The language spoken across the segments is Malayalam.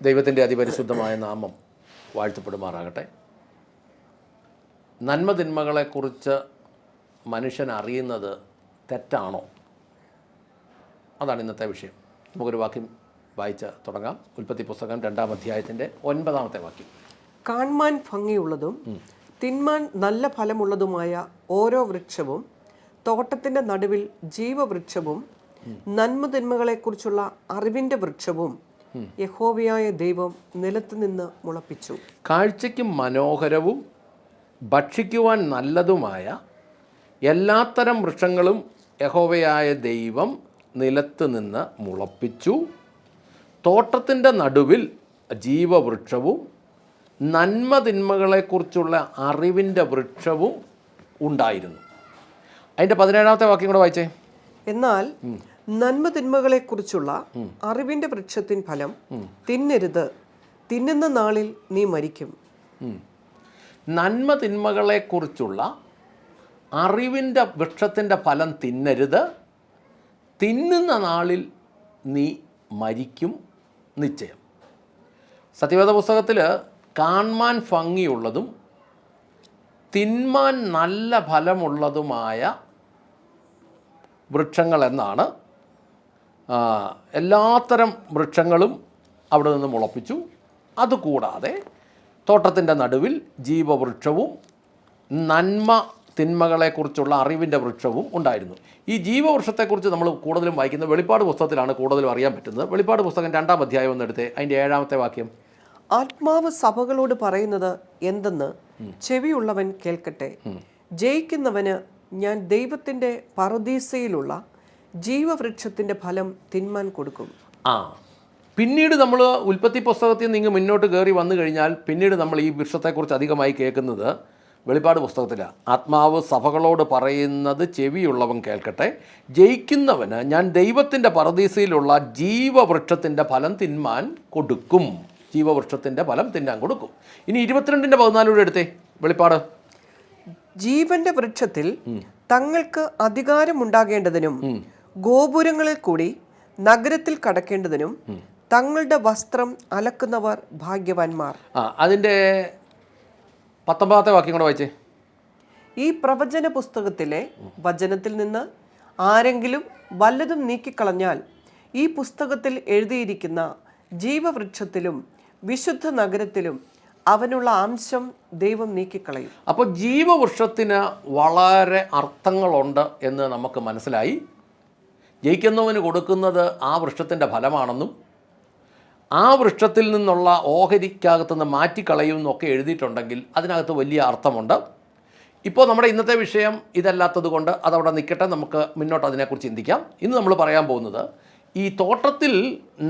ദൈവത്തിൻ്റെ അതിപരിശുദ്ധമായ നാമം വാഴ്ത്തപ്പെടുമാറാകട്ടെ. നന്മതിന്മകളെക്കുറിച്ച് മനുഷ്യൻ അറിയുന്നത് തെറ്റാണോ? അതാണ് ഇന്നത്തെ വിഷയം. നമുക്കൊരു വാക്യം വായിച്ച് തുടങ്ങാം. ഉൽപ്പത്തി പുസ്തകം 2-ാം അധ്യായത്തിൻ്റെ 9-ാമത്തെ വാക്യം. കാൺമാൻ ഭംഗിയുള്ളതും തിന്മാൻ നല്ല ഫലമുള്ളതുമായ ഓരോ വൃക്ഷവും തോട്ടത്തിൻ്റെ നടുവിൽ ജീവവൃക്ഷവും നന്മതിന്മകളെക്കുറിച്ചുള്ള അറിവിൻ്റെ വൃക്ഷവും യഹോവയായ ദൈവം നിലത്ത് നിന്ന് മുളപ്പിച്ചു. കാഴ്ചയ്ക്ക് മനോഹരവും ഭക്ഷിക്കുവാൻ നല്ലതുമായ എല്ലാത്തരം വൃക്ഷങ്ങളും യഹോവയായ ദൈവം നിലത്ത് നിന്ന് മുളപ്പിച്ചു. തോട്ടത്തിൻ്റെ നടുവിൽ ജീവവൃക്ഷവും നന്മതിന്മകളെക്കുറിച്ചുള്ള അറിവിൻ്റെ വൃക്ഷവും ഉണ്ടായിരുന്നു. അതിൻ്റെ 17-ാമത്തെ വാക്യം കൂടെ വായിച്ചേ. എന്നാൽ നന്മതിന്മകളെക്കുറിച്ചുള്ള അറിവിൻ്റെ വൃക്ഷത്തിൻ ഫലം തിന്നരുത്, തിന്നുന്ന നാളിൽ നീ മരിക്കും. നന്മതിന്മകളെക്കുറിച്ചുള്ള അറിവിൻ്റെ വൃക്ഷത്തിൻ്റെ ഫലം തിന്നരുത്, തിന്നുന്ന നാളിൽ നീ മരിക്കും നിശ്ചയം. സത്യവേദ പുസ്തകത്തിൽ കാൺമാൻ ഭംഗിയുള്ളതും തിന്മാൻ നല്ല ഫലമുള്ളതുമായ വൃക്ഷങ്ങൾ എന്നാണ്. എല്ലാത്തരം വൃക്ഷങ്ങളും അവിടെ നിന്ന് മുളപ്പിച്ചു. അതുകൂടാതെ തോട്ടത്തിൻ്റെ നടുവിൽ ജീവവൃക്ഷവും നന്മ തിന്മകളെക്കുറിച്ചുള്ള അറിവിൻ്റെ വൃക്ഷവും ഉണ്ടായിരുന്നു. ഈ ജീവവൃക്ഷത്തെക്കുറിച്ച് നമ്മൾ കൂടുതലും വായിക്കുന്നത് വെളിപ്പാട് പുസ്തകത്തിലാണ് കൂടുതലും അറിയാൻ പറ്റുന്നത്. വെളിപ്പാട് പുസ്തകം 2-ാം അധ്യായം എന്നെടുത്ത് അതിൻ്റെ 7-ാമത്തെ വാക്യം. ആത്മാവ് സഭകളോട് പറയുന്നത് എന്തെന്ന് ചെവിയുള്ളവൻ കേൾക്കട്ടെ. ജയിക്കുന്നവന് ഞാൻ ദൈവത്തിൻ്റെ പറുദീസയിലുള്ള ജീവവൃക്ഷത്തിൻ്റെ ഫലം തിന്മാൻ കൊടുക്കും. പിന്നീട് നമ്മൾ ഉൽപ്പത്തി പുസ്തകത്തിൽ നിന്ന് മുന്നോട്ട് കയറി വന്നു കഴിഞ്ഞാൽ പിന്നീട് നമ്മൾ ഈ വൃക്ഷത്തെക്കുറിച്ച് അധികമായി കേൾക്കുന്നത് വെളിപ്പാട് പുസ്തകത്തിലാണ്. ആത്മാവ് സഭകളോട് പറയുന്നത് ചെവിയുള്ളവൻ കേൾക്കട്ടെ, ജയിക്കുന്നവന് ഞാൻ ദൈവത്തിൻ്റെ പറുദീസയിലുള്ള ജീവവൃക്ഷത്തിൻ്റെ ഫലം തിന്മാൻ കൊടുക്കും. ജീവവൃക്ഷത്തിൻ്റെ ഫലം തിന്നാൻ കൊടുക്കും. ഇനി 22-ന്റെ 14 എടുത്തേ. വെളിപ്പാട്. ജീവന്റെ വൃക്ഷത്തിൽ തങ്ങൾക്ക് അധികാരമുണ്ടാകേണ്ടതിനും ഗോപുരങ്ങളിൽ കൂടി നഗരത്തിൽ കടക്കേണ്ടതിനും തങ്ങളുടെ വസ്ത്രം അലക്കുന്നവർ ഭാഗ്യവാന്മാർ. അതിൻ്റെ 19-ാമത്തെ വാക്യം കൂടെ വായിച്ചേ. ഈ പ്രവചന പുസ്തകത്തിലെ വചനത്തിൽ നിന്ന് ആരെങ്കിലും വല്ലതും നീക്കിക്കളഞ്ഞാൽ ഈ പുസ്തകത്തിൽ എഴുതിയിരിക്കുന്ന ജീവവൃക്ഷത്തിലും വിശുദ്ധ നഗരത്തിലും അവനുള്ള അംശം ദൈവം നീക്കിക്കളയും. അപ്പോൾ ജീവവൃക്ഷത്തിന് വളരെ അർത്ഥങ്ങളുണ്ട് എന്ന് നമുക്ക് മനസ്സിലായി. ജയിക്കുന്നവന് കൊടുക്കുന്നത് ആ വൃക്ഷത്തിൻ്റെ ഫലമാണെന്നും ആ വൃക്ഷത്തിൽ നിന്നുള്ള ഓഹരിക്കകത്തുനിന്ന് മാറ്റിക്കളയും എന്നൊക്കെ എഴുതിയിട്ടുണ്ടെങ്കിൽ അതിനകത്ത് വലിയ അർത്ഥമുണ്ട്. ഇപ്പോൾ നമ്മുടെ ഇന്നത്തെ വിഷയം ഇതല്ലാത്തത് കൊണ്ട് അതവിടെ നിൽക്കട്ടെ, നമുക്ക് മുന്നോട്ട് അതിനെക്കുറിച്ച് ചിന്തിക്കാം. ഇന്ന് നമ്മൾ പറയാൻ പോകുന്നത് ഈ തോട്ടത്തിൽ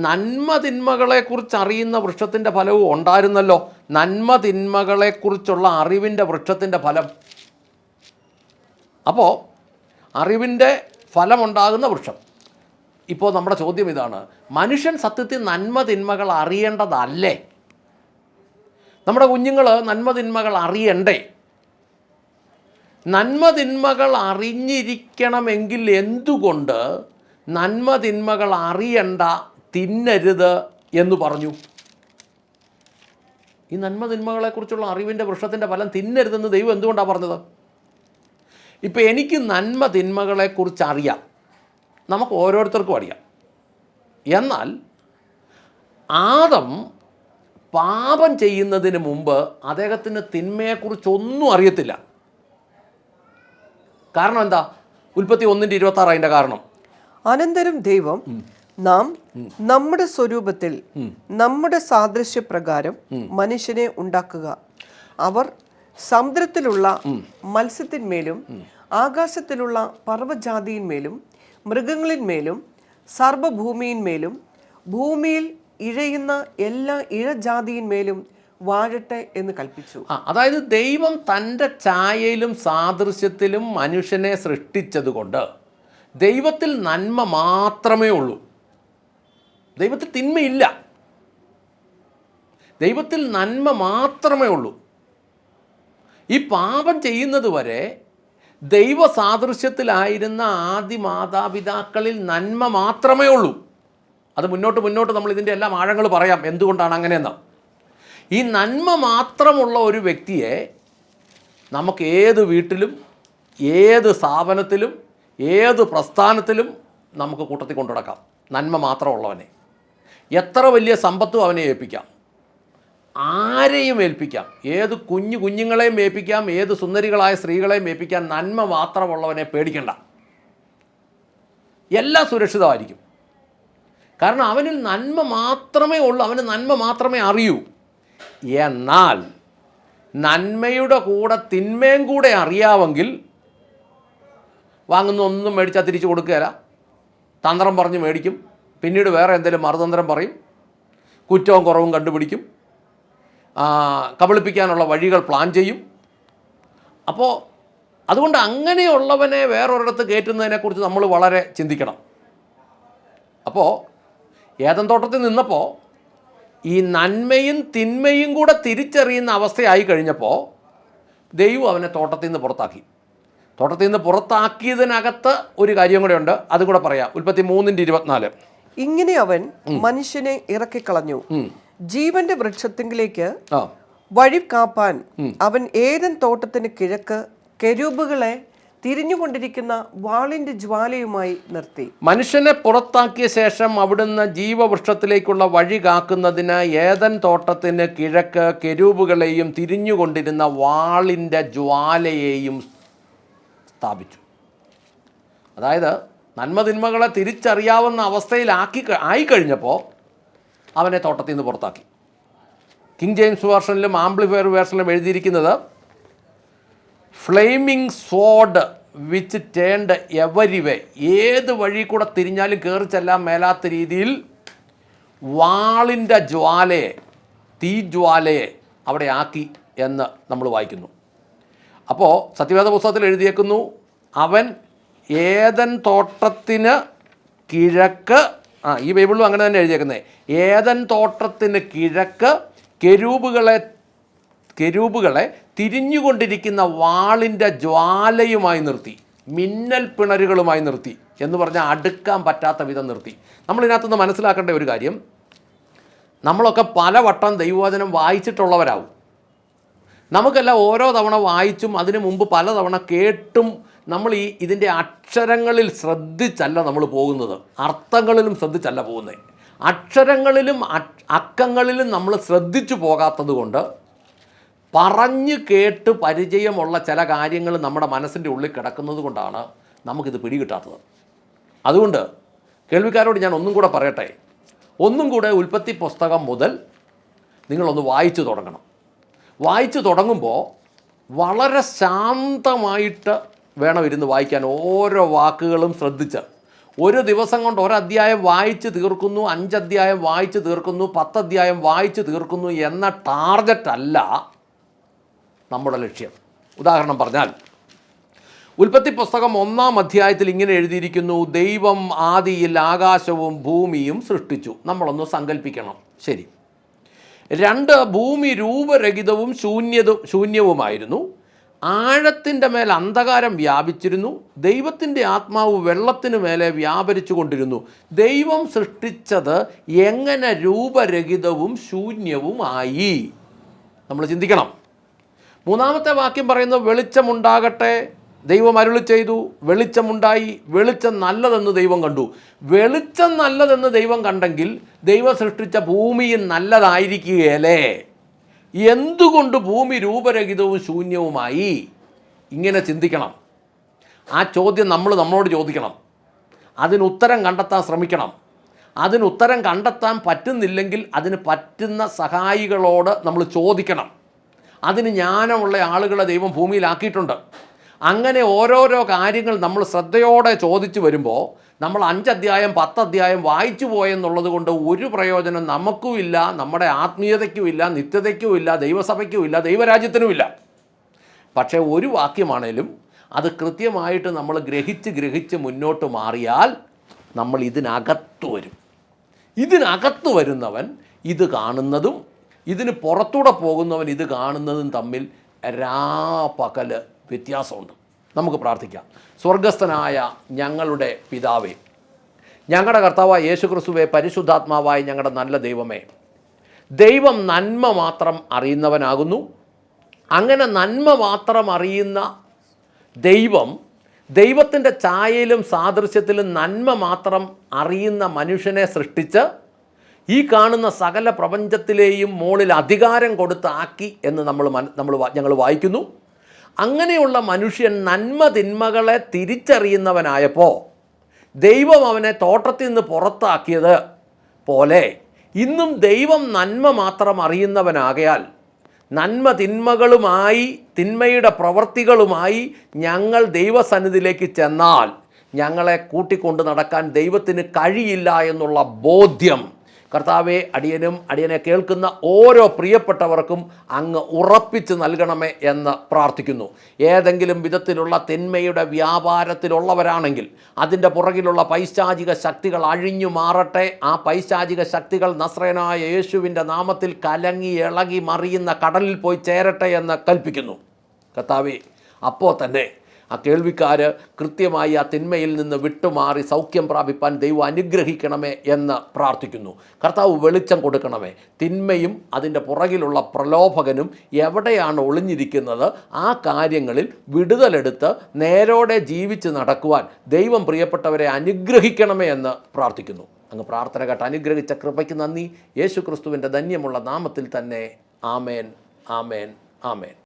നന്മതിന്മകളെക്കുറിച്ച് അറിയുന്ന വൃക്ഷത്തിൻ്റെ ഫലവും ഉണ്ടായിരുന്നല്ലോ. നന്മതിന്മകളെക്കുറിച്ചുള്ള അറിവിൻ്റെ വൃക്ഷത്തിൻ്റെ ഫലം. അപ്പോൾ അറിവിൻ്റെ ഫലമുണ്ടാകുന്ന വൃക്ഷം. ഇപ്പോൾ നമ്മുടെ ചോദ്യം ഇതാണ്, മനുഷ്യൻ സത്യത്തിൽ നന്മതിന്മകൾ അറിയേണ്ടതല്ലേ? നമ്മുടെ കുഞ്ഞുങ്ങൾ നന്മതിന്മകൾ അറിയണ്ടേ? നന്മതിന്മകൾ അറിഞ്ഞിരിക്കണമെങ്കിൽ എന്തുകൊണ്ട് നന്മതിന്മകൾ അറിയണ്ട, തിന്നരുത് എന്ന് പറഞ്ഞു? ഈ നന്മതിന്മകളെക്കുറിച്ചുള്ള അറിവിൻ്റെ വൃക്ഷത്തിൻ്റെ ഫലം തിന്നരുതെന്ന് ദൈവം എന്തുകൊണ്ടാണ് പറഞ്ഞത്? ഇപ്പം എനിക്ക് നന്മതിന്മകളെക്കുറിച്ച് അറിയാം, നമുക്ക് ഓരോരുത്തർക്കും അറിയാം. എന്നാൽ ആദം പാപം ചെയ്യുന്നതിന് മുമ്പ് അദ്ദേഹത്തിന് തിന്മയെക്കുറിച്ചൊന്നും അറിയത്തില്ല. കാരണം എന്താ? ഉൽപ്പത്തി 1:26 അതിൻ്റെ കാരണം. അനന്തരം ദൈവം നാം നമ്മുടെ സ്വരൂപത്തിൽ നമ്മുടെ സാദൃശ്യപ്രകാരം മനുഷ്യനെ ഉണ്ടാക്കുക, അവർ സമുദ്രത്തിലുള്ള മത്സ്യത്തിന്മേലും ആകാശത്തിലുള്ള പർവ്വജാതിയിന്മേലും മൃഗങ്ങളിന്മേലും സർവ്വഭൂമിയിന്മേലും ഭൂമിയിൽ ഇഴയുന്ന എല്ലാ ഇഴജാതിയിന്മേലും വാഴട്ടെ എന്ന് കൽപ്പിച്ചു. അതായത് ദൈവം തൻ്റെ ഛായയിലും സാദൃശ്യത്തിലും മനുഷ്യനെ സൃഷ്ടിച്ചതുകൊണ്ട് ദൈവത്തിൽ നന്മ മാത്രമേ ഉള്ളൂ. ദൈവത്തിൽ തിന്മയില്ല. ദൈവത്തിൽ നന്മ മാത്രമേ ഉള്ളൂ. ഈ പാപം ചെയ്യുന്നത് വരെ ദൈവ സാദൃശ്യത്തിലായിരുന്ന ആദി മാതാപിതാക്കളിൽ നന്മ മാത്രമേ ഉള്ളൂ. അത് മുന്നോട്ട് നമ്മൾ ഇതിൻ്റെ എല്ലാം ആഴങ്ങൾ പറയാം എന്തുകൊണ്ടാണ് അങ്ങനെയെന്ന്. ഈ നന്മ മാത്രമുള്ള ഒരു വ്യക്തിയെ നമുക്ക് ഏത് വീട്ടിലും ഏത് സ്ഥാപനത്തിലും ഏത് പ്രസ്ഥാനത്തിലും നമുക്ക് കൂട്ടത്തിൽ കൊണ്ടു നടക്കാം. നന്മ മാത്രമുള്ളവനെ എത്ര വലിയ സമ്പത്തും അവനെ ഏൽപ്പിക്കാം, ആരെയും ഏൽപ്പിക്കാം, ഏത് കുഞ്ഞുങ്ങളെയും ഏൽപ്പിക്കാം, ഏത് സുന്ദരികളായ സ്ത്രീകളെയും ഏൽപ്പിക്കാം. നന്മ മാത്രമുള്ളവനെ പേടിക്കണ്ട, എല്ലാം സുരക്ഷിതമായിരിക്കും. കാരണം അവനിൽ നന്മ മാത്രമേ ഉള്ളൂ, അവന് നന്മ മാത്രമേ അറിയൂ. എന്നാൽ നന്മയുടെ കൂടെ തിന്മയും കൂടെ അറിയാമെങ്കിൽ വാങ്ങുന്ന ഒന്നും മേടിച്ചാൽ തിരിച്ചു കൊടുക്കുകയില്ല, തന്ത്രം പറഞ്ഞ് മേടിക്കും, പിന്നീട് വേറെ എന്തെങ്കിലും മറുതന്ത്രം പറയും, കുറ്റവും കുറവും കണ്ടുപിടിക്കും, കബളിപ്പിക്കാനുള്ള വഴികൾ പ്ലാൻ ചെയ്യും. അപ്പോൾ അതുകൊണ്ട് അങ്ങനെയുള്ളവനെ വേറൊരിടത്ത് കയറ്റുന്നതിനെക്കുറിച്ച് നമ്മൾ വളരെ ചിന്തിക്കണം. അപ്പോൾ ഏദൻ തോട്ടത്തിൽ നിന്നപ്പോൾ ഈ നന്മയും തിന്മയും കൂടെ തിരിച്ചറിയുന്ന അവസ്ഥയായി കഴിഞ്ഞപ്പോൾ ദൈവം അവനെ തോട്ടത്തിൽ നിന്ന് പുറത്താക്കി. തോട്ടത്തിൽ നിന്ന് പുറത്താക്കിയതിനകത്ത് ഒരു കാര്യം കൂടെ ഉണ്ട്, അതും കൂടെ പറയാം. ഉൽപ്പത്തി 3:24. ഇങ്ങനെ അവൻ മനുഷ്യനെ ഇറക്കിക്കളഞ്ഞു, ജീവന്റെ വൃക്ഷത്തിലേക്ക് വഴി കാപ്പാൻ അവൻ ഏദൻ തോട്ടത്തിന് കിഴക്ക് കെരൂബുകളെ തിരിഞ്ഞുകൊണ്ടിരിക്കുന്ന വാളിന്റെ ജ്വാലയുമായി നിർത്തി. മനുഷ്യനെ പുറത്താക്കിയ ശേഷം അവിടുന്ന് ജീവവൃക്ഷത്തിലേക്കുള്ള വഴി കാക്കുന്നതിന് ഏദൻ തോട്ടത്തിന് കിഴക്ക് കെരൂബുകളെയും തിരിഞ്ഞുകൊണ്ടിരുന്ന വാളിൻ്റെ ജ്വാലയെയും സ്ഥാപിച്ചു. അതായത് നന്മതിന്മകളെ തിരിച്ചറിയാവുന്ന ആയിക്കഴിഞ്ഞപ്പോൾ അവനെ തോട്ടത്തിൽ നിന്ന് പുറത്താക്കി. കിങ് ജെയിംസ് വേർഷനിലും ആംപ്ലിഫയർ വേർഷനിലും എഴുതിയിരിക്കുന്നത് flaming sword which turned every way, ഏത് വഴി കൂടെ തിരിഞ്ഞാലും കയറി ചെല്ലാൻ മേലാത്ത രീതിയിൽ വാളിൻ്റെ ജ്വാലയെ, തീജ്വാലയെ അവിടെ ആക്കി എന്ന് നമ്മൾ വായിക്കുന്നു. അപ്പോൾ സത്യവേദ പുസ്തകത്തിൽ എഴുതിയേക്കുന്നു, അവൻ ഏദൻ തോട്ടത്തിന് കിഴക്ക്, ഈ ബൈബിളിലും അങ്ങനെ തന്നെ എഴുതിയേക്കുന്നത്, ഏദൻ തോട്ടത്തിന് കിഴക്ക് കെരൂബുകളെ തിരിഞ്ഞുകൊണ്ടിരിക്കുന്ന വാളിൻ്റെ ജ്വാലയുമായി നിർത്തി, മിന്നൽ പിണരുകളുമായി നിർത്തി എന്ന് പറഞ്ഞാൽ അടുക്കാൻ പറ്റാത്ത വിധം നിർത്തി. നമ്മളിതിനകത്തുനിന്ന് മനസ്സിലാക്കേണ്ട ഒരു കാര്യം, നമ്മളൊക്കെ പലവട്ടം ദൈവവചനം വായിച്ചിട്ടുള്ളവരാവും. നമുക്കെല്ലാം ഓരോ തവണ വായിച്ചും അതിനു മുമ്പ് പലതവണ കേട്ടും നമ്മൾ ഇതിൻ്റെ അക്ഷരങ്ങളിൽ ശ്രദ്ധിച്ചല്ല നമ്മൾ പോകുന്നത്, അർത്ഥങ്ങളിലും ശ്രദ്ധിച്ചല്ല പോകുന്നത്. അക്ഷരങ്ങളിലും അക്കങ്ങളിലും നമ്മൾ ശ്രദ്ധിച്ചു പോകാത്തത് കൊണ്ട് പറഞ്ഞു കേട്ട് പരിചയമുള്ള ചില കാര്യങ്ങൾ നമ്മുടെ മനസ്സിൻ്റെ ഉള്ളിൽ കിടക്കുന്നത് കൊണ്ടാണ് നമുക്കിത് പിടികിട്ടാത്തത്. അതുകൊണ്ട് കേൾവിക്കാരോട് ഞാൻ ഒന്നും കൂടെ പറയട്ടെ, ഒന്നും കൂടെ ഉൽപ്പത്തി പുസ്തകം മുതൽ നിങ്ങളൊന്ന് വായിച്ചു തുടങ്ങണം. വായിച്ചു തുടങ്ങുമ്പോൾ വളരെ ശാന്തമായിട്ട് വേണം ഇരുന്ന് വായിക്കാൻ. ഓരോ വാക്കുകളും ശ്രദ്ധിച്ച് ഒരു ദിവസം കൊണ്ട് ഒരധ്യായം വായിച്ച് തീർക്കുന്നു, 5 അധ്യായം വായിച്ച് തീർക്കുന്നു, 10 അധ്യായം വായിച്ച് തീർക്കുന്നു എന്ന ടാർഗറ്റല്ല നമ്മുടെ ലക്ഷ്യം. ഉദാഹരണം പറഞ്ഞാൽ ഉൽപ്പത്തി പുസ്തകം 1-ാം അധ്യായത്തിൽ ഇങ്ങനെ എഴുതിയിരിക്കുന്നു, ദൈവം ആദിയിൽ ആകാശവും ഭൂമിയും സൃഷ്ടിച്ചു. നമ്മളൊന്ന് സങ്കല്പിക്കണം. ശരി. 2, ഭൂമി രൂപരഹിതവും ശൂന്യവുമായിരുന്നു, ആഴത്തിൻ്റെ മേൽ അന്ധകാരം വ്യാപിച്ചിരുന്നു, ദൈവത്തിൻ്റെ ആത്മാവ് വെള്ളത്തിന് മേലെ വ്യാപരിച്ചു കൊണ്ടിരുന്നു. ദൈവം സൃഷ്ടിച്ചത് എങ്ങനെ രൂപരഹിതവും ശൂന്യവുമായി? നമ്മൾ ചിന്തിക്കണം. 3-ാമത്തെ വാക്യം പറയുന്നത്, വെളിച്ചമുണ്ടാകട്ടെ, ദൈവം അരുളി ചെയ്തു, വെളിച്ചമുണ്ടായി, വെളിച്ചം നല്ലതെന്ന് ദൈവം കണ്ടു. വെളിച്ചം നല്ലതെന്ന് ദൈവം കണ്ടെങ്കിൽ ദൈവം സൃഷ്ടിച്ച ഭൂമിയും നല്ലതായിരിക്കുകയല്ലേ? എന്തുകൊണ്ട് ഭൂമി രൂപരഹിതവും ശൂന്യവുമായി? ഇങ്ങനെ ചിന്തിക്കണം. ആ ചോദ്യം നമ്മളോട് ചോദിക്കണം. അതിനുത്തരം കണ്ടെത്താൻ ശ്രമിക്കണം. അതിനുത്തരം കണ്ടെത്താൻ പറ്റുന്നില്ലെങ്കിൽ അതിന് പറ്റുന്ന സഹായികളോട് നമ്മൾ ചോദിക്കണം. അതിന് ജ്ഞാനമുള്ള ആളുകളെ ദൈവം ഭൂമിയിലാക്കിയിട്ടുണ്ട്. അങ്ങനെ ഓരോരോ കാര്യങ്ങൾ നമ്മൾ ശ്രദ്ധയോടെ ചോദിച്ചു വരുമ്പോൾ നമ്മൾ 5 അധ്യായം 10 അധ്യായം വായിച്ചു പോയെന്നുള്ളത് കൊണ്ട് ഒരു പ്രയോജനം നമുക്കുമില്ല, നമ്മുടെ ആത്മീയതയ്ക്കുമില്ല, നിത്യതയ്ക്കുമില്ല, ദൈവസഭയ്ക്കുമില്ല, ദൈവരാജ്യത്തിനുമില്ല. പക്ഷേ ഒരു വാക്യമാണേലും അത് കൃത്യമായിട്ട് നമ്മൾ ഗ്രഹിച്ച് മുന്നോട്ട് മാറിയാൽ നമ്മൾ ഇതിനകത്ത് വരും. ഇതിനകത്ത് വരുന്നവൻ ഇത് കാണുന്നതും ഇതിന് പുറത്തൂടെ പോകുന്നവൻ ഇത് കാണുന്നതും തമ്മിൽ രാപകല് വ്യത്യാസമുണ്ട്. നമുക്ക് പ്രാർത്ഥിക്കാം. സ്വർഗസ്ഥനായ ഞങ്ങളുടെ പിതാവേ, ഞങ്ങളുടെ കർത്താവായ യേശുക്രിസ്തുവേ, പരിശുദ്ധാത്മാവായ ഞങ്ങളുടെ നല്ല ദൈവമേ, ദൈവം നന്മ മാത്രം അറിയുന്നവനാകുന്നു. അങ്ങനെ നന്മ മാത്രം അറിയുന്ന ദൈവത്തിൻ്റെ ഛായയിലും സാദൃശ്യത്തിലും നന്മ മാത്രം അറിയുന്ന മനുഷ്യനെ സൃഷ്ടിച്ച് ഈ കാണുന്ന സകല പ്രപഞ്ചത്തിലെയും മുകളിൽ അധികാരം കൊടുത്താക്കി എന്ന് ഞങ്ങൾ വായിക്കുന്നു. അങ്ങനെയുള്ള മനുഷ്യൻ നന്മ തിന്മകളെ തിരിച്ചറിയുന്നവനായപ്പോൾ ദൈവം അവനെ തോട്ടത്തിൽ നിന്ന് പുറത്താക്കിയത് പോലെ ഇന്നും ദൈവം നന്മ മാത്രം അറിയുന്നവനാകയാൽ നന്മ തിന്മകളുമായി, തിന്മയുടെ പ്രവൃത്തികളുമായി ഞങ്ങൾ ദൈവസന്നിധിയിലേക്ക് ചെന്നാൽ ഞങ്ങളെ കൂട്ടിക്കൊണ്ട് നടക്കാൻ ദൈവത്തിന് കഴിയില്ല എന്നുള്ള ബോധ്യം കർത്താവെ, അടിയനെ കേൾക്കുന്ന ഓരോ പ്രിയപ്പെട്ടവർക്കും അങ്ങ് ഉറപ്പിച്ച് നൽകണമേ എന്ന് പ്രാർത്ഥിക്കുന്നു. ഏതെങ്കിലും വിധത്തിലുള്ള തിന്മയുടെ വ്യാപാരത്തിലുള്ളവരാണെങ്കിൽ അതിൻ്റെ പുറകിലുള്ള പൈശാചിക ശക്തികൾ അഴിഞ്ഞു മാറട്ടെ. ആ പൈശാചിക ശക്തികൾ നസ്രയനായ യേശുവിൻ്റെ നാമത്തിൽ കലങ്ങി ഇളകി മറിയുന്ന കടലിൽ പോയി ചേരട്ടെ എന്ന് കൽപ്പിക്കുന്നു. കർത്താവെ, അപ്പോൾ തന്നെ ആ കേൾവിക്കാർ കൃത്യമായി ആ തിന്മയിൽ നിന്ന് വിട്ടുമാറി സൗഖ്യം പ്രാപിപ്പാൻ ദൈവം അനുഗ്രഹിക്കണമേ എന്ന് പ്രാർത്ഥിക്കുന്നു. കർത്താവ് വെളിച്ചം കൊടുക്കണമേ. തിന്മയും അതിൻ്റെ പുറകിലുള്ള പ്രലോഭകനും എവിടെയാണ് ഒളിഞ്ഞിരിക്കുന്നത്, ആ കാര്യങ്ങളിൽ വിടുതലെടുത്ത് നേരോടെ ജീവിച്ച് നടക്കുവാൻ ദൈവം പ്രിയപ്പെട്ടവരെ അനുഗ്രഹിക്കണമേ എന്ന് പ്രാർത്ഥിക്കുന്നു. അങ്ങ് പ്രാർത്ഥന കേട്ട് അനുഗ്രഹിച്ച കൃപയ്ക്ക് നന്ദി. യേശു ക്രിസ്തുവിൻ്റെ ധന്യമുള്ള നാമത്തിൽ തന്നെ. ആമേൻ, ആമേൻ, ആമേൻ.